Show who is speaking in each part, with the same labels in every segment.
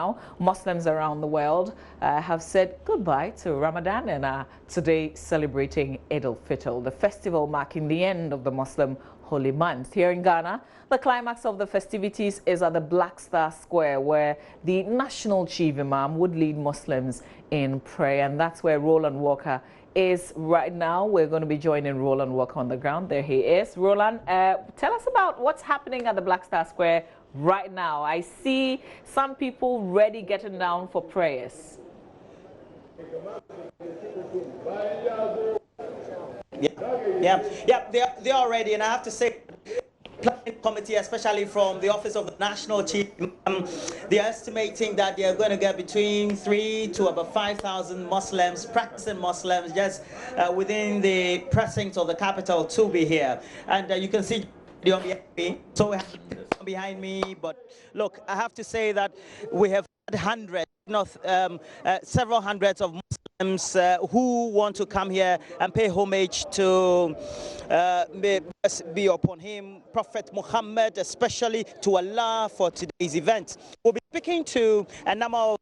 Speaker 1: now, Muslims around the world have said goodbye to Ramadan and are today celebrating Eid Al-Fitr, the festival marking the end of the Muslim holy month. Here in Ghana, the climax of the festivities is at the Black Star Square, where the national chief Imam would lead Muslims in prayer, and that's where Roland Walker is right now. We're going to be joining Roland Walker on the ground. There he is. Roland, tell us about what's happening at the Black Star Square right now. I see some people ready getting down for prayers.
Speaker 2: Yeah, they're all ready, and I have to say, planning committee, especially from the office of the national chief, they're estimating that they're going to get between 3,000 to about 5,000 Muslims, practicing Muslims, just within the precincts of the capital to be here. And you can see on behind me, so we have behind me. But look, I have to say that we have hundreds, several hundreds of Muslims who want to come here and pay homage to be upon him, Prophet Muhammad, especially to Allah for today's event. We'll be speaking to a number of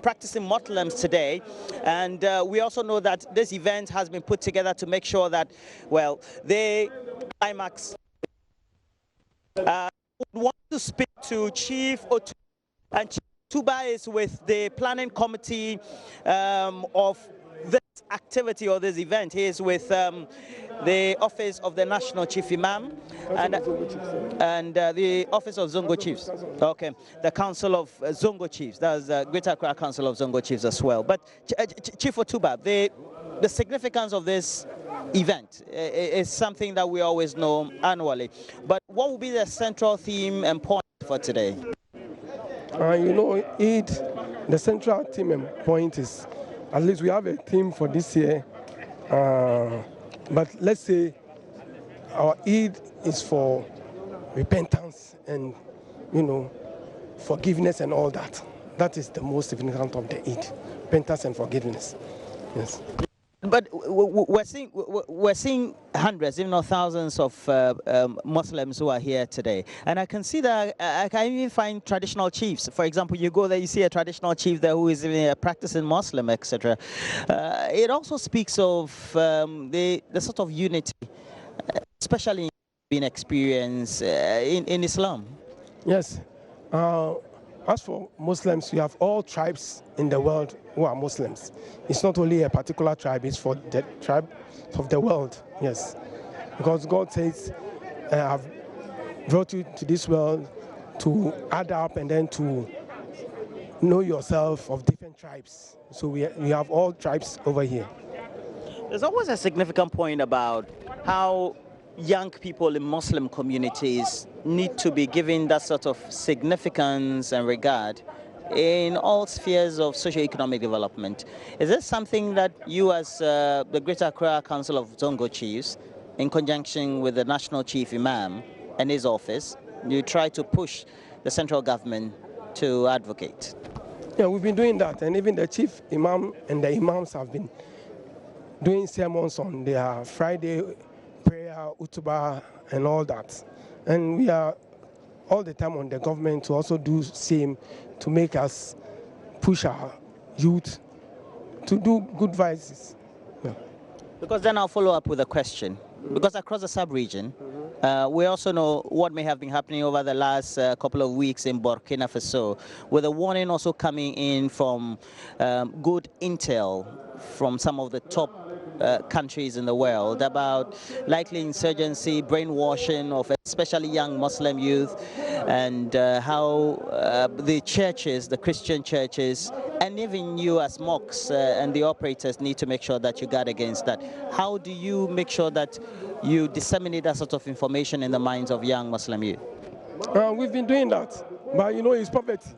Speaker 2: practicing Muslims today, and we also know that this event has been put together to make sure that, well, they climax. We want to speak to Chief Otuba, and Chief Otuba is with the planning committee of this activity or this event. He is with the office of the National Chief Imam and the office of Zongo Chiefs. Okay, the Council of Zongo Chiefs. That's the Greater Accra Council of Zongo Chiefs as well. But Chief Otuba, the significance of this event is something that we always know annually. But what will be the central theme and point for today?
Speaker 3: Eid, the central theme and point is, at least we have a theme for this year. But let's say our Eid is for repentance and, forgiveness and all that. That is the most significant of the Eid, repentance and forgiveness. Yes.
Speaker 2: But we're seeing hundreds, if not thousands, of Muslims who are here today, and I can see that I can even find traditional chiefs. For example, you go there, you see a traditional chief there who is even a practicing Muslim, etc. It also speaks of the sort of unity, especially being experienced in Islam.
Speaker 3: Yes. As for Muslims, we have all tribes in the world who are Muslims. It's not only a particular tribe, it's for the tribe of the world, yes. Because God says, I've brought you to this world to add up and then to know yourself of different tribes. So we have all tribes over here.
Speaker 2: There's always a significant point about how young people in Muslim communities need to be given that sort of significance and regard in all spheres of socio-economic development. Is this something that you as the Greater Accra Council of Zongo Chiefs, in conjunction with the National Chief Imam and his office, you try to push the central government to advocate?
Speaker 3: Yeah, we've been doing that, and even the Chief Imam and the Imams have been doing sermons on their Friday prayer, Utuba, and all that. And we are all the time on the government to also do same to make us push our youth to do good vices. Yeah.
Speaker 2: Because then I'll follow up with a question. Because across the sub-region, we also know what may have been happening over the last couple of weeks in Burkina Faso, with a warning also coming in from good intel from some of the top countries in the world about likely insurgency, brainwashing of especially young Muslim youth, and how the churches, the Christian churches, and even you as mosques and the operators need to make sure that you guard against that. How do you make sure that you disseminate that sort of information in the minds of young Muslim youth?
Speaker 3: We've been doing that, but it's poverty.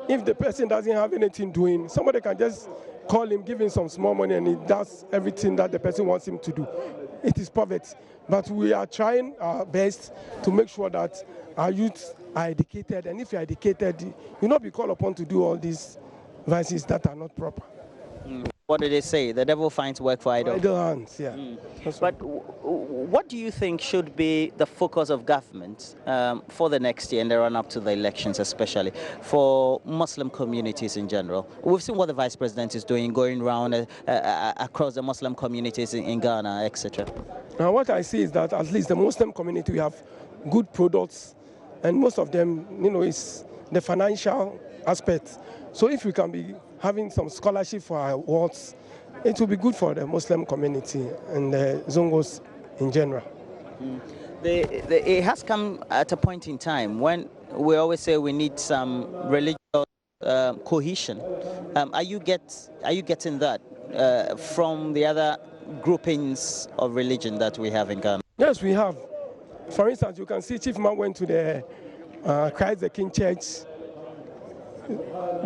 Speaker 3: If the person doesn't have anything doing, somebody can just call him, give him some small money, and he does everything that the person wants him to do. It is poverty. But we are trying our best to make sure that our youth are educated, and if you are educated, you'll not be called upon to do all these vices that are not proper.
Speaker 2: what do they say? The devil finds work for idle.
Speaker 3: Idle hands, yeah.
Speaker 2: But what do you think should be the focus of government for the next year and the run-up to the elections, especially for Muslim communities in general? We've seen what the Vice President is doing, going around across the Muslim communities in Ghana, etc.
Speaker 3: Now, what I see is that at least the Muslim community, we have good products, and most of them, is the financial aspect. So if we can be having some scholarship for our awards, it will be good for the Muslim community and the Zongos in general.
Speaker 2: It has come at a point in time when we always say we need some religious cohesion. Are you getting that from the other groupings of religion that we have in Ghana?
Speaker 3: Yes, we have. For instance, you can see Chief Imam went to the Christ the King Church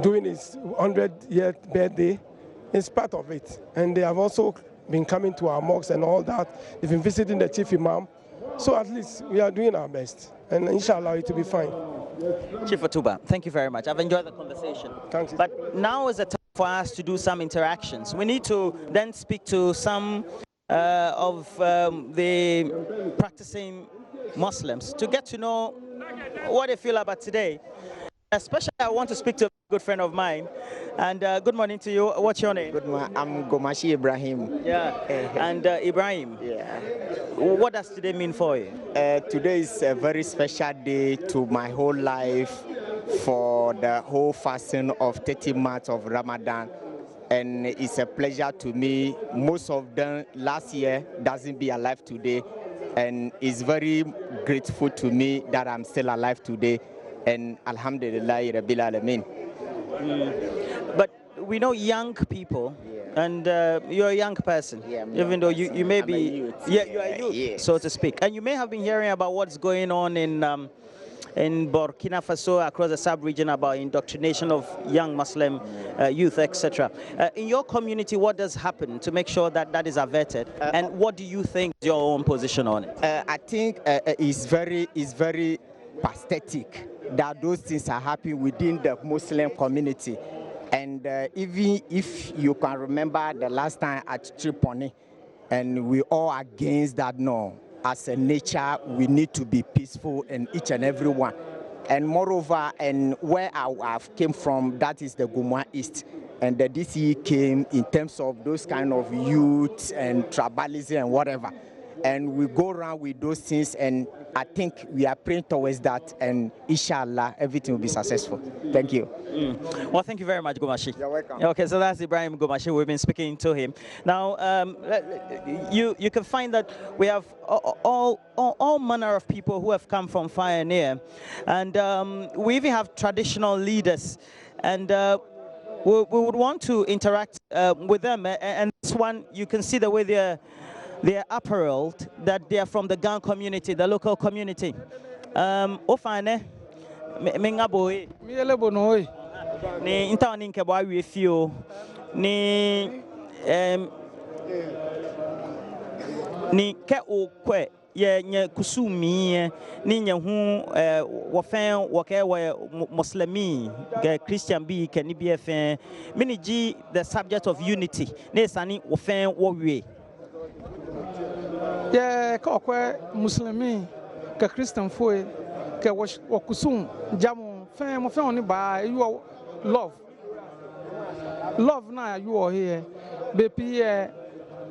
Speaker 3: doing his 100th birthday. It's part of it. And they have also been coming to our mosques and all that. They've been visiting the Chief Imam. So at least we are doing our best. And inshallah, it will be fine.
Speaker 2: Chief Otuba, thank you very much. I've enjoyed the conversation.
Speaker 3: Thank you.
Speaker 2: But now is the time for us to do some interactions. We need to then speak to some of the practicing Muslims to get to know what they feel about today. Especially, I want to speak to a good friend of mine. And good morning to you. What's your name?
Speaker 4: Good morning. I'm Gomashi Ibrahim.
Speaker 2: Yeah. And Ibrahim.
Speaker 4: Yeah.
Speaker 2: What does today mean for you?
Speaker 4: Today is a very special day to my whole life for the whole fasting of 30 months of Ramadan. And it's a pleasure to me. Most of them last year doesn't be alive today. And it's very grateful to me that I'm still alive today. And Alhamdulillah Rabbil Alameen.
Speaker 2: But we know young people, and you're a young person, even though you may be, you are a youth, so to speak. And you may have been hearing about what's going on in Burkina Faso, across the sub-region, about indoctrination of young Muslim youth, etc. In your community, what does happen to make sure that that is averted? And what do you think is your own position on it?
Speaker 4: I think it's very pathetic that those things are happening within the Muslim community. And even if you can remember the last time at Tripoli, and we all against that, no. As a nature, we need to be peaceful in each and every one. And moreover, and where I came from, that is the Guma East. And the DCE came in terms of those kind of youth and tribalism and whatever. And we go around with those things, and I think we are praying towards that, and inshallah, everything will be successful. Thank you.
Speaker 2: Well, thank you very much, Gomashi.
Speaker 4: You're welcome.
Speaker 2: Okay, so that's Ibrahim Gomashi. We've been speaking to him. Now, you can find that we have all manner of people who have come from far and near, and we even have traditional leaders, and we would want to interact with them. And this one, you can see the way they're apparelled, that they are from the Gang community, the local community. Ofane, mengaboy.
Speaker 5: Mielebonoy.
Speaker 2: Ni intawani nkebwa wefio. Ni ke okwe ye nye kusumi ni nye hu wafen wake wa Muslimi ke Christian bi ke ni bi efen mini ji the subject of unity ne sani wafen wo we.
Speaker 5: Yeah, kokwe Muslimi ke Christian foi ke wakusum jamu fe mo fe oni ba you love na you are here bepi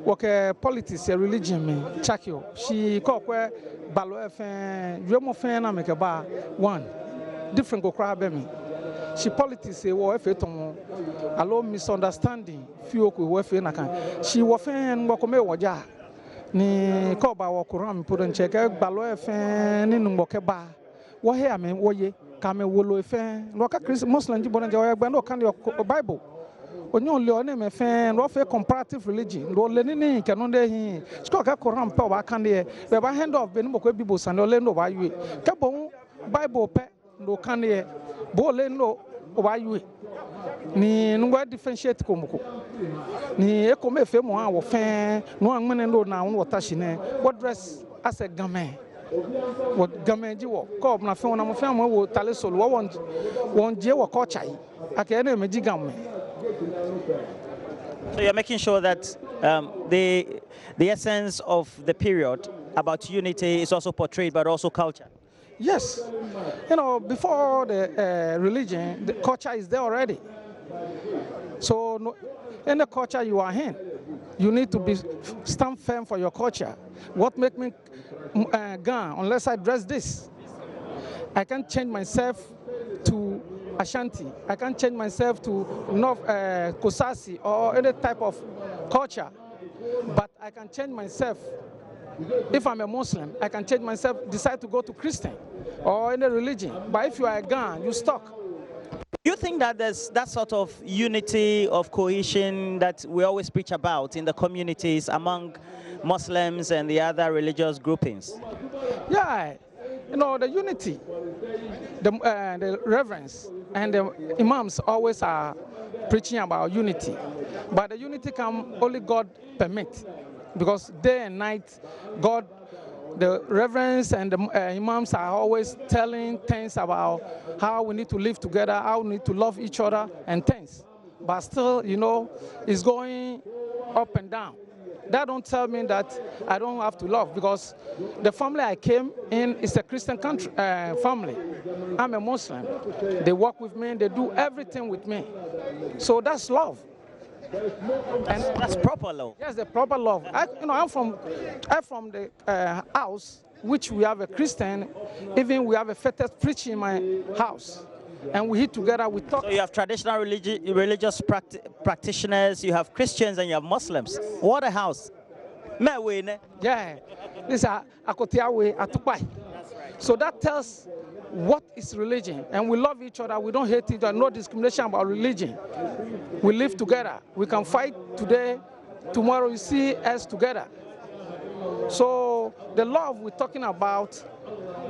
Speaker 5: wake politics religion me chakio she kokwe balo efen you mo fe na me ke ba one different go cry be me she politics e wo efe ton allow misunderstanding fio ko wo efe na kan she wo fe ngo ko me woja ni ko ba wo kuram put en check balo efe ni ngo ke ba wo he ame wo ye ka me wo lo efe no ka Christ Muslim ji bona je wo gba no kan the Bible onyo le one me fe no fe comparative religion do le ni ke no de hin sko ka kuram pe ba kan de be ba hand of be ni ko Bible san le no ba yue ke bon Bible pe no kan de bo le no ba yue ni ngwa differentiate ko mko ni e ko me fe mo a wo fe no anmene no na won wota shine what dress as a gamen what gamen ji wo ko na fe wona mo fe mo wo tale solo won je wo ko chai aka na me ji gamen
Speaker 2: So you're making sure that the essence of the period about unity is also portrayed, but also culture.
Speaker 5: Yes, you know, before the religion, the culture is there already. So no, in the culture you are in, you need to stand firm for your culture. What make me gone unless I dress this? I can't change myself to Ashanti. I can't change myself to Kosasi or any type of culture. But I can change myself. If I'm a Muslim, I can change myself, decide to go to Christian or any religion. But if you are a Gan, you stuck.
Speaker 2: Do you think that there's that sort of unity, of cohesion that we always preach about in the communities among Muslims and the other religious groupings?
Speaker 5: Yeah, you know, the unity, the reverence, and the imams always are preaching about unity. But the unity can only God permit, because day and night, God, the reverends and the imams are always telling things about how we need to live together, how we need to love each other and things. But still, you know, it's going up and down. That don't tell me that I don't have to love, because the family I came in is a Christian country, family. I'm a Muslim. They work with me, they do everything with me. So that's love.
Speaker 2: That's proper love.
Speaker 5: Yes, the proper love. I'm from the house which we have a Christian, even we have a fetish preaching in my house. And we eat together, we talk.
Speaker 2: So you have traditional religious practitioners, you have Christians, and you have Muslims. What a house.
Speaker 5: Yeah, this is Akotiawe Atupai. So that tells what is religion. And we love each other, we don't hate each other, no discrimination about religion. We live together. We can fight today, tomorrow you see us together. So the love we're talking about,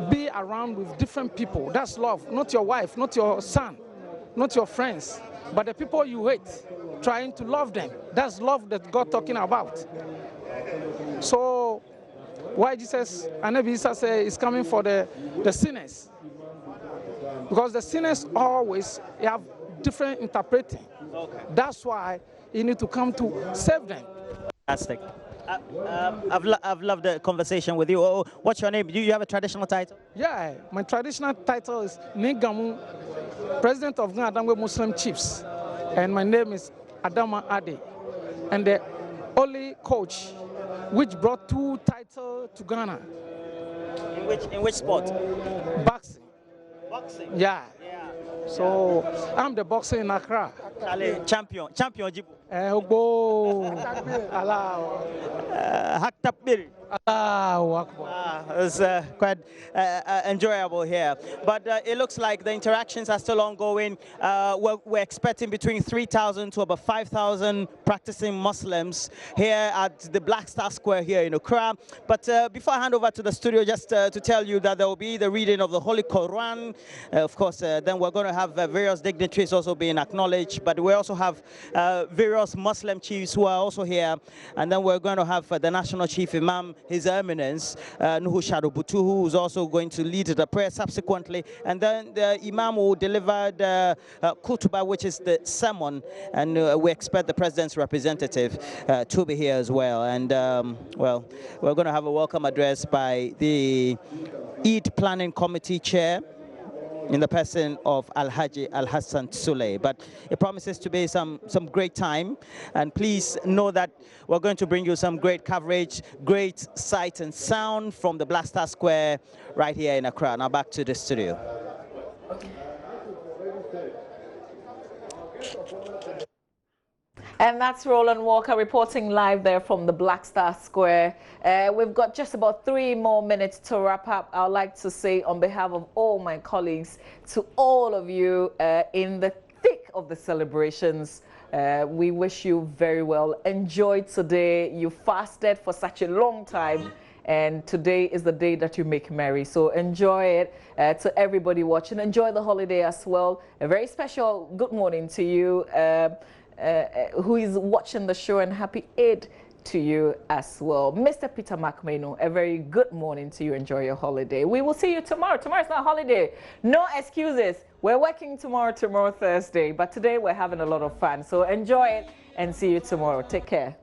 Speaker 5: be around with different people. That's love. Not your wife, not your son, not your friends, but the people you hate, trying to love them. That's love that God talking about. So why Jesus and Nabi Isa say is coming for the sinners? Because the sinners always have different interpreting.
Speaker 2: Okay.
Speaker 5: That's why you need to come to save them.
Speaker 2: Fantastic. I've loved the conversation with you. Oh, what's your name? Do you have a traditional title?
Speaker 5: Yeah, my traditional title is Ningamu, President of Ghana Adangwe Muslim Chiefs. And my name is Adama Ade. And the only coach which brought 2 titles to Ghana.
Speaker 2: In which sport?
Speaker 5: Boxing.
Speaker 2: Boxing?
Speaker 5: Yeah. So I'm the boxer in Accra.
Speaker 2: Champion Jibu. It's quite enjoyable here. But it looks like the interactions are still ongoing. We're expecting between 3,000 to about 5,000 practicing Muslims here at the Black Star Square here in Accra. But before I hand over to the studio, just to tell you that there will be the reading of the Holy Quran. Of course, then we're going to have various dignitaries also being acknowledged. But we also have various Muslim chiefs who are also here. And then we're going to have the National Chief Imam, His Eminence, Nuhu Shadobutu, who is also going to lead the prayer subsequently. And then the Imam will deliver the khutbah, which is the sermon. And we expect the President's representative to be here as well. And, well, we're going to have a welcome address by the Eid Planning Committee Chair, in the person of Al-Haji Al-Hassan Sule. But it promises to be some great time. And please know that we're going to bring you some great coverage, great sight and sound from the Black Star Square right here in Accra. Now back to the studio.
Speaker 1: And that's Roland Walker reporting live there from the Black Star Square. We've got just about 3 more minutes to wrap up. I'd like to say on behalf of all my colleagues, to all of you in the thick of the celebrations, we wish you very well. Enjoy today. You fasted for such a long time. And today is the day that you make merry. So enjoy it. To everybody watching, enjoy the holiday as well. A very special good morning to you who is watching the show, and happy Eid to you as well. Mr. Peter McMahon, a very good morning to you. Enjoy your holiday. We will see you tomorrow. Tomorrow is not a holiday. No excuses. We're working tomorrow, Thursday. But today we're having a lot of fun. So enjoy it and see you tomorrow. Take care.